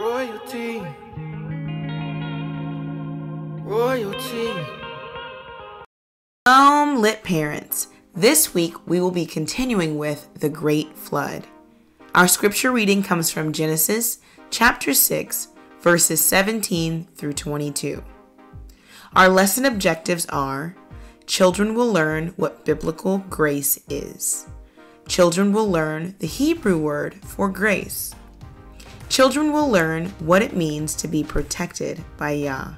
Royalty. Royalty. Lit parents. This week we will be continuing with the Great Flood. Our scripture reading comes from Genesis chapter 6, verses 17 through 22. Our lesson objectives are: children will learn what biblical grace is. Children will learn the Hebrew word for grace. Children will learn what it means to be protected by Yah.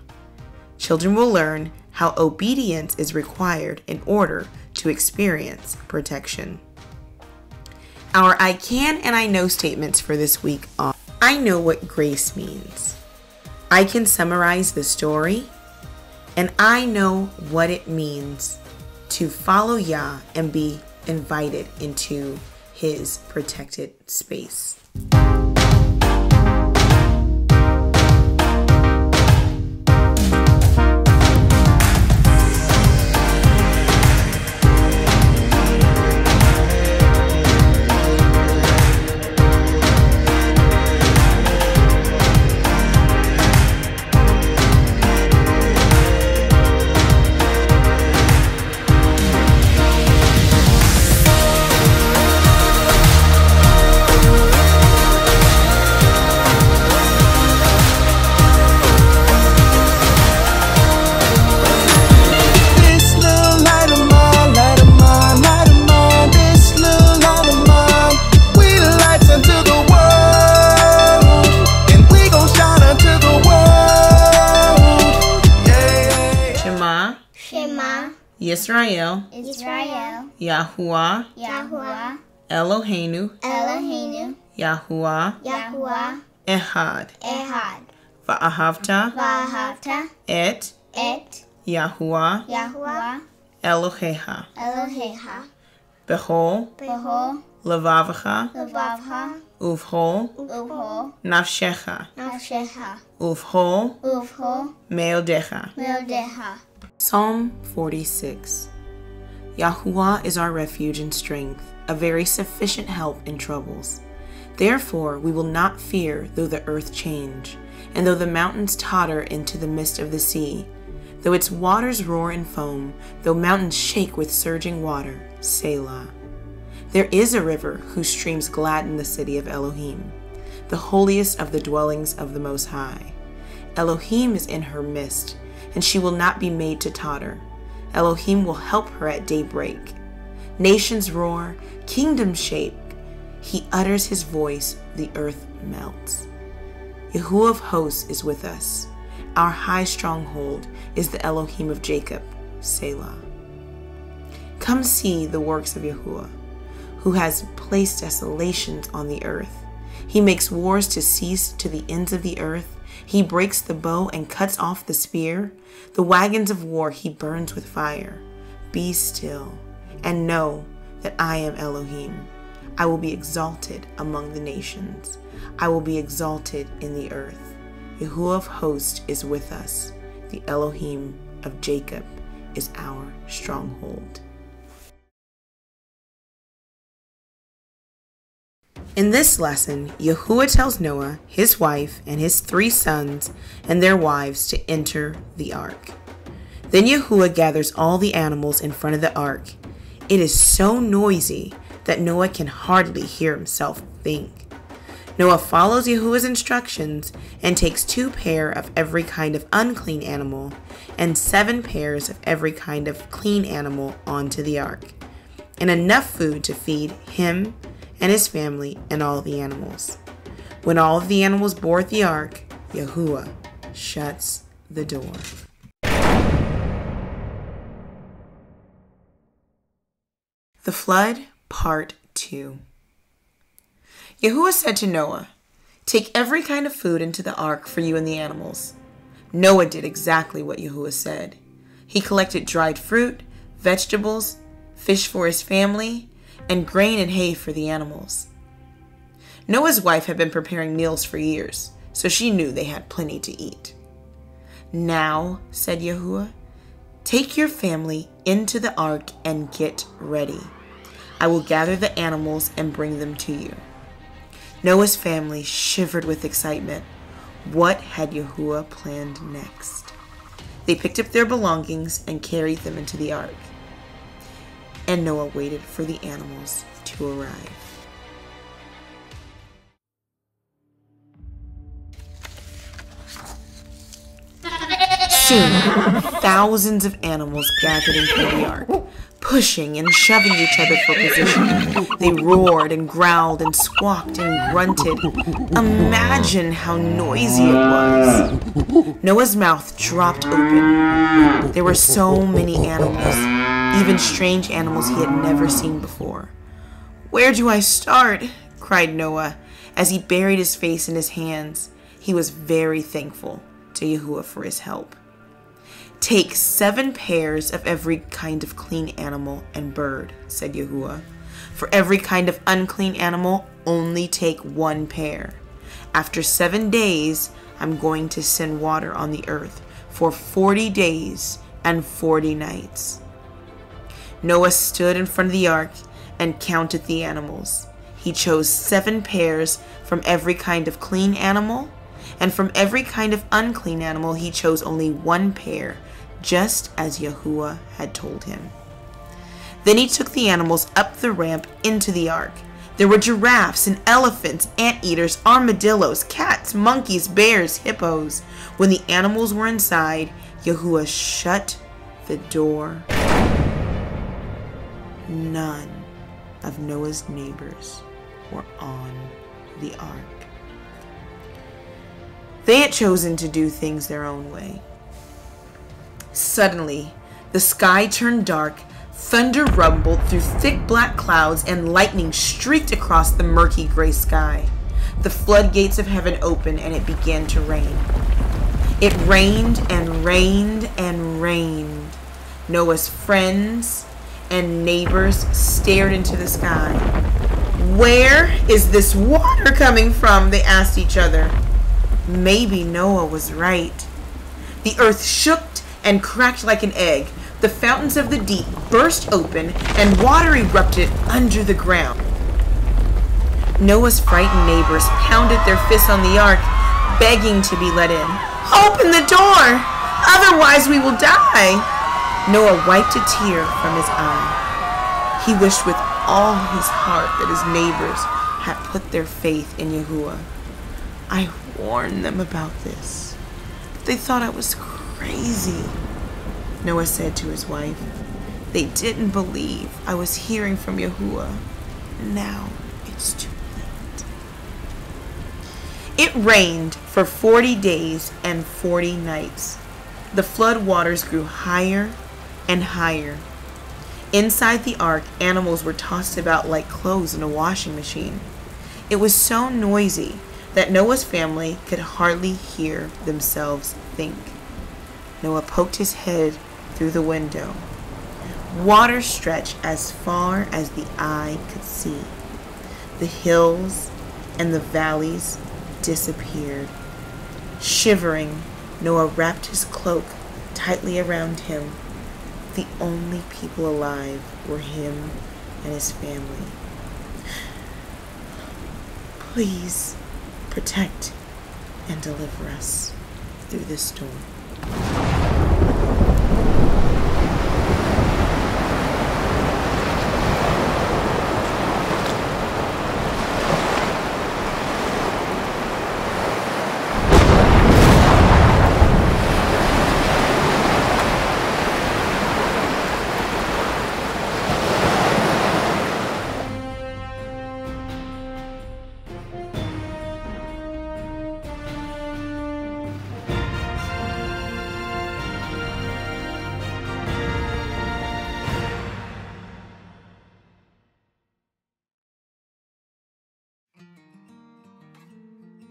Children will learn how obedience is required in order to experience protection. Our I can and I know statements for this week are: I know what grace means. I can summarize the story, and I know what it means to follow Yah and be invited into His protected space. Yisrael, Yahuwah, Eloheinu, Yahuwah, Ehad. Va'ahavta, et, Yahuwah, Eloheha. Behol, Levavacha, Uvhol, Nafshecha, Uvhol, Meodecha. Psalm 46. Yahuwah is our refuge and strength, a very sufficient help in troubles. Therefore we will not fear though the earth change, and though the mountains totter into the midst of the sea, though its waters roar and foam, though mountains shake with surging water. Selah. There is a river whose streams gladden the city of Elohim, the holiest of the dwellings of the Most High. Elohim is in her midst, and she will not be made to totter. Elohim will help her at daybreak. Nations roar, kingdoms shake. He utters his voice, the earth melts. Yahuwah of hosts is with us. Our high stronghold is the Elohim of Jacob. Selah. Come see the works of Yahuwah, who has placed desolations on the earth. He makes wars to cease to the ends of the earth. He breaks the bow and cuts off the spear. The wagons of war he burns with fire. Be still and know that I am Elohim. I will be exalted among the nations. I will be exalted in the earth. Yahuwah of hosts is with us. The Elohim of Jacob is our stronghold. In this lesson, Yahuwah tells Noah, his wife, and his 3 sons and their wives to enter the ark. Then Yahuwah gathers all the animals in front of the ark. It is so noisy that Noah can hardly hear himself think. Noah follows Yahuwah's instructions and takes 2 pairs of every kind of unclean animal and 7 pairs of every kind of clean animal onto the ark, and enough food to feed him and his family and all the animals. When all of the animals board the ark, Yahuwah shuts the door. The Flood, Part 2. Yahuwah said to Noah, "Take every kind of food into the ark for you and the animals." Noah did exactly what Yahuwah said. He collected dried fruit, vegetables, fish for his family, and grain and hay for the animals. Noah's wife had been preparing meals for years, so she knew they had plenty to eat. "Now," said Yahuwah, "take your family into the ark and get ready. I will gather the animals and bring them to you." Noah's family shivered with excitement. What had Yahuwah planned next? They picked up their belongings and carried them into the ark. And Noah waited for the animals to arrive. Soon, thousands of animals gathered into the ark, pushing and shoving each other for position. They roared and growled and squawked and grunted. Imagine how noisy it was. Noah's mouth dropped open. There were so many animals, even strange animals he had never seen before. "Where do I start?" cried Noah as he buried his face in his hands. He was very thankful to Yahuwah for his help. "Take 7 pairs of every kind of clean animal and bird," said Yahuwah. "For every kind of unclean animal, only take 1 pair. After 7 days, I'm going to send water on the earth for 40 days and 40 nights. Noah stood in front of the ark and counted the animals. He chose 7 pairs from every kind of clean animal, and from every kind of unclean animal he chose only 1 pair, just as Yahuwah had told him. Then he took the animals up the ramp into the ark. There were giraffes and elephants, anteaters, armadillos, cats, monkeys, bears, hippos. When the animals were inside, Yahuwah shut the door. None of Noah's neighbors were on the ark. They had chosen to do things their own way. Suddenly, the sky turned dark, thunder rumbled through thick black clouds, and lightning streaked across the murky gray sky. The floodgates of heaven opened, and it began to rain. It rained and rained and rained. Noah's friends and neighbors stared into the sky. "Where is this water coming from?" they asked each other. Maybe Noah was right. The earth shook and cracked like an egg. The fountains of the deep burst open, and water erupted under the ground. Noah's frightened neighbors pounded their fists on the ark, begging to be let in. "Open the door! Otherwise we will die!" Noah wiped a tear from his eye. He wished with all his heart that his neighbors had put their faith in Yahuwah. "I warned them about this, but they thought I was crazy," Noah said to his wife. "They didn't believe I was hearing from Yahuwah. Now it's too late." It rained for 40 days and 40 nights. The flood waters grew higher and higher. Inside the ark, animals were tossed about like clothes in a washing machine. It was so noisy that Noah's family could hardly hear themselves think. Noah poked his head through the window. Water stretched as far as the eye could see. The hills and the valleys disappeared. Shivering, Noah wrapped his cloak tightly around him. The only people alive were him and his family. "Please protect and deliver us through this storm."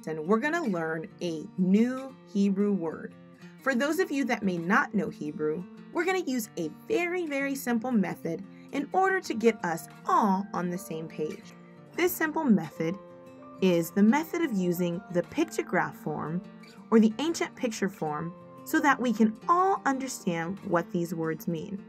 And we're going to learn a new Hebrew word. For those of you that may not know Hebrew, we're going to use a very, very simple method in order to get us all on the same page. This simple method is the method of using the pictograph form or the ancient picture form so that we can all understand what these words mean.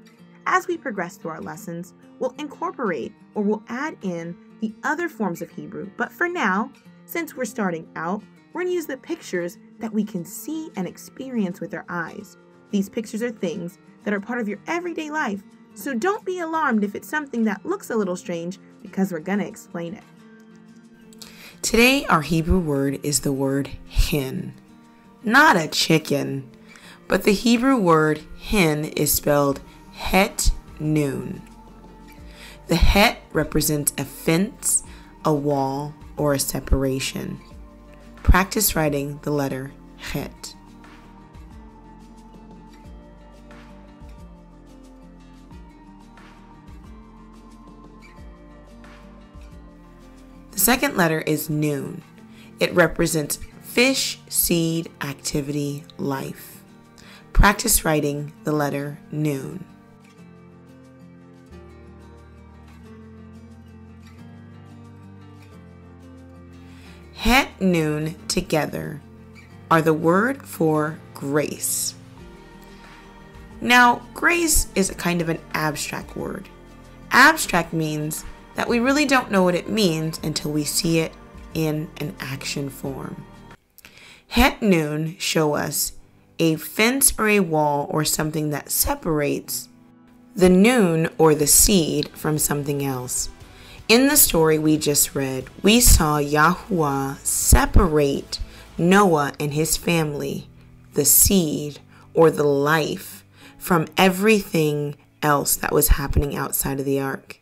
As we progress through our lessons, we'll incorporate or we'll add in the other forms of Hebrew, but for now, since we're starting out, we're going to use the pictures that we can see and experience with our eyes. These pictures are things that are part of your everyday life, so don't be alarmed if it's something that looks a little strange, because we're going to explain it. Today, our Hebrew word is the word hen. Not a chicken, but the Hebrew word hen is spelled het nun. The het represents a fence, a wall, or a separation. Practice writing the letter het. The second letter is nun. It represents fish, seed, activity, life. Practice writing the letter nun. Het nun together are the word for grace. Now, grace is a kind of an abstract word. Abstract means that we really don't know what it means until we see it in an action form. Het nun show us a fence or a wall or something that separates the nun or the seed from something else. In the story we just read, we saw Yahuwah separate Noah and his family, the seed or the life, from everything else that was happening outside of the ark.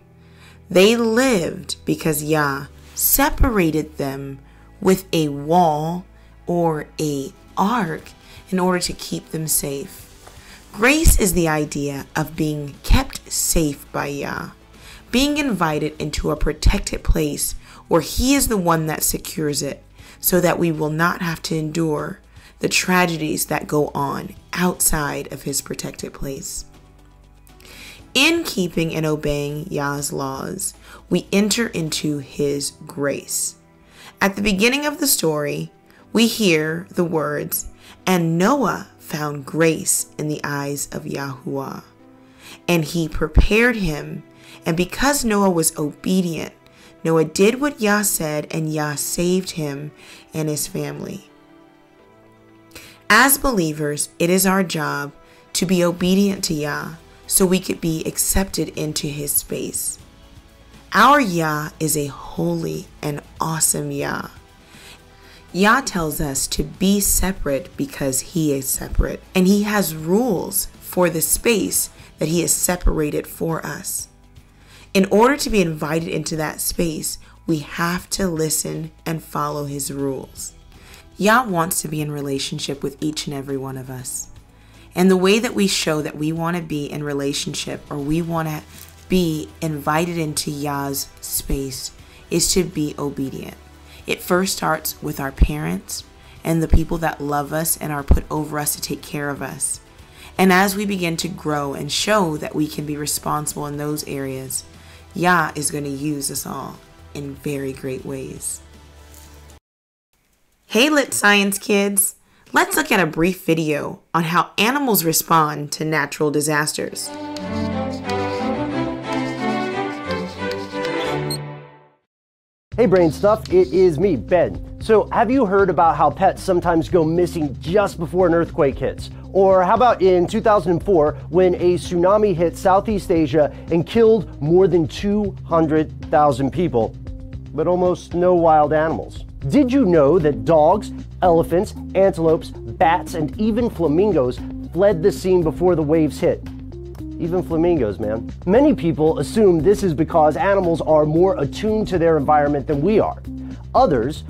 They lived because Yah separated them with a wall or a ark in order to keep them safe. Grace is the idea of being kept safe by Yah, being invited into a protected place where He is the one that secures it, so that we will not have to endure the tragedies that go on outside of His protected place. In keeping and obeying Yah's laws, we enter into His grace. At the beginning of the story, we hear the words, "And Noah found grace in the eyes of Yahuwah, and He prepared him. And because Noah was obedient, Noah did what Yah said, and Yah saved him and his family." As believers, it is our job to be obedient to Yah so we could be accepted into His space. Our Yah is a holy and awesome Yah. Yah tells us to be separate because He is separate, and He has rules for the space that He has separated for us. In order to be invited into that space, we have to listen and follow His rules. Yah wants to be in relationship with each and every one of us. And the way that we show that we want to be in relationship, or we want to be invited into Yah's space, is to be obedient. It first starts with our parents and the people that love us and are put over us to take care of us. And as we begin to grow and show that we can be responsible in those areas, Yah is going to use us all in very great ways. Hey Lit Science kids! Let's look at a brief video on how animals respond to natural disasters. Hey Brain Stuff, it is me, Ben. So have you heard about how pets sometimes go missing just before an earthquake hits? Or how about in 2004 when a tsunami hit Southeast Asia and killed more than 200,000 people, but almost no wild animals? Did you know that dogs, elephants, antelopes, bats, and even flamingos fled the scene before the waves hit? Even flamingos, man. Many people assume this is because animals are more attuned to their environment than we are. Others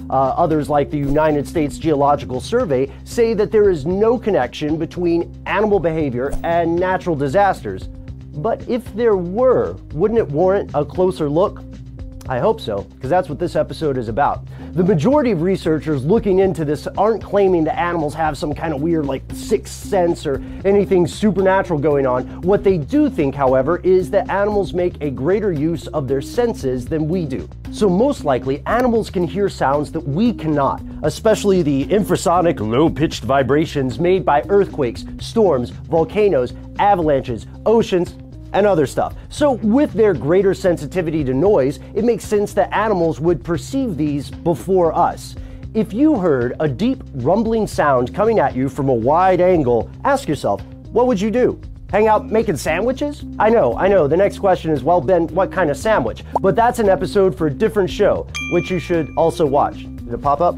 like the United States Geological Survey, say that there is no connection between animal behavior and natural disasters. But if there were, wouldn't it warrant a closer look? I hope so, because that's what this episode is about. The majority of researchers looking into this aren't claiming that animals have some kind of weird sixth sense or anything supernatural going on. What they do think, however, is that animals make a greater use of their senses than we do. So most likely, animals can hear sounds that we cannot, especially the infrasonic, low-pitched vibrations made by earthquakes, storms, volcanoes, avalanches, oceans, and other stuff. So with their greater sensitivity to noise, it makes sense that animals would perceive these before us. If you heard a deep rumbling sound coming at you from a wide angle, ask yourself, what would you do? Hang out making sandwiches? I know, the next question is, well, Ben, what kind of sandwich? But that's an episode for a different show, which you should also watch. Did it pop up?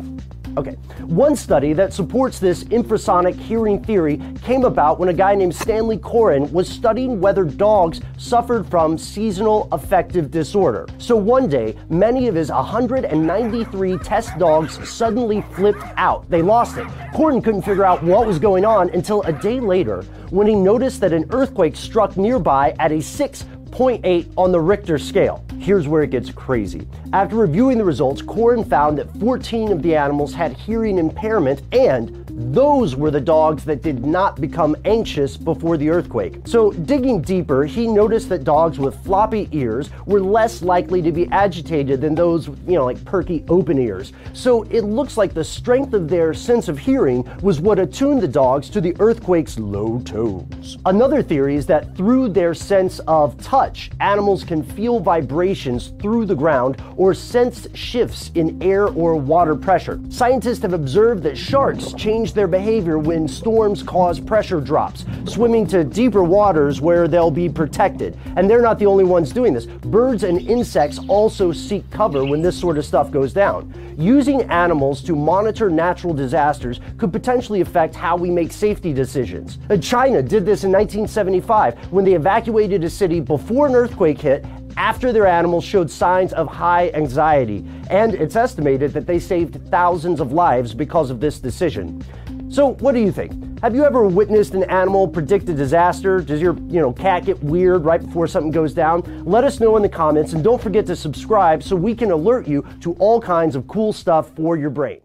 Okay. One study that supports this infrasonic hearing theory came about when a guy named Stanley Coren was studying whether dogs suffered from seasonal affective disorder. So one day, many of his 193 test dogs suddenly flipped out. They lost it. Coren couldn't figure out what was going on until a day later when he noticed that an earthquake struck nearby at a 6.8 on the Richter scale. Here's where it gets crazy. After reviewing the results, Coren found that 14 of the animals had hearing impairment, and those were the dogs that did not become anxious before the earthquake. So digging deeper, he noticed that dogs with floppy ears were less likely to be agitated than those, like perky open ears. So it looks like the strength of their sense of hearing was what attuned the dogs to the earthquake's low tones. Another theory is that through their sense of touch, animals can feel vibrations through the ground or sense shifts in air or water pressure. Scientists have observed that sharks change their behavior when storms cause pressure drops, swimming to deeper waters where they'll be protected. And they're not the only ones doing this. Birds and insects also seek cover when this sort of stuff goes down. Using animals to monitor natural disasters could potentially affect how we make safety decisions. China did this in 1975 when they evacuated a city before an earthquake hit after their animals showed signs of high anxiety, and it's estimated that they saved thousands of lives because of this decision. So what do you think? Have you ever witnessed an animal predict a disaster? Does your cat get weird right before something goes down? Let us know in the comments, and don't forget to subscribe so we can alert you to all kinds of cool stuff for your brain.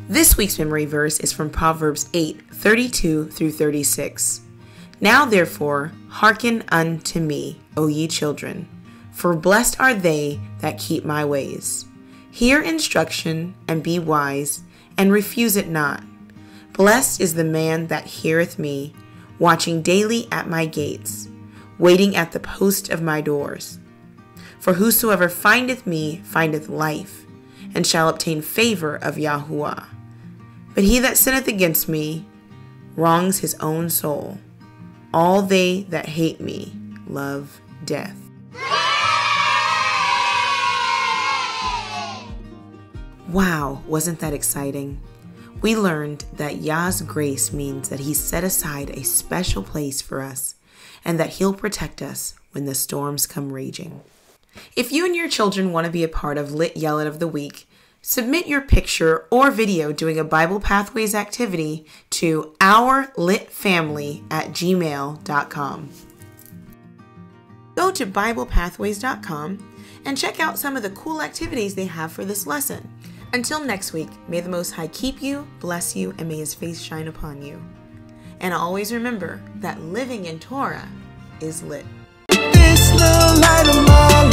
This week's memory verse is from Proverbs 8:32 through 36. Now therefore, hearken unto me, O ye children, for blessed are they that keep my ways. Hear instruction, and be wise, and refuse it not. Blessed is the man that heareth me, watching daily at my gates, waiting at the post of my doors. For whosoever findeth me findeth life, and shall obtain favor of Yahuwah. But he that sinneth against me wrongs his own soul. All they that hate me love death. Wow, wasn't that exciting? We learned that Yah's grace means that He set aside a special place for us and that He'll protect us when the storms come raging. If you and your children want to be a part of Lit Yell It of the Week, submit your picture or video doing a Bible Pathways activity to ourlitfamily@gmail.com. Go to BiblePathways.com and check out some of the cool activities they have for this lesson. Until next week, may the Most High keep you, bless you, and may His face shine upon you. And always remember that living in Torah is lit. This little light of mine,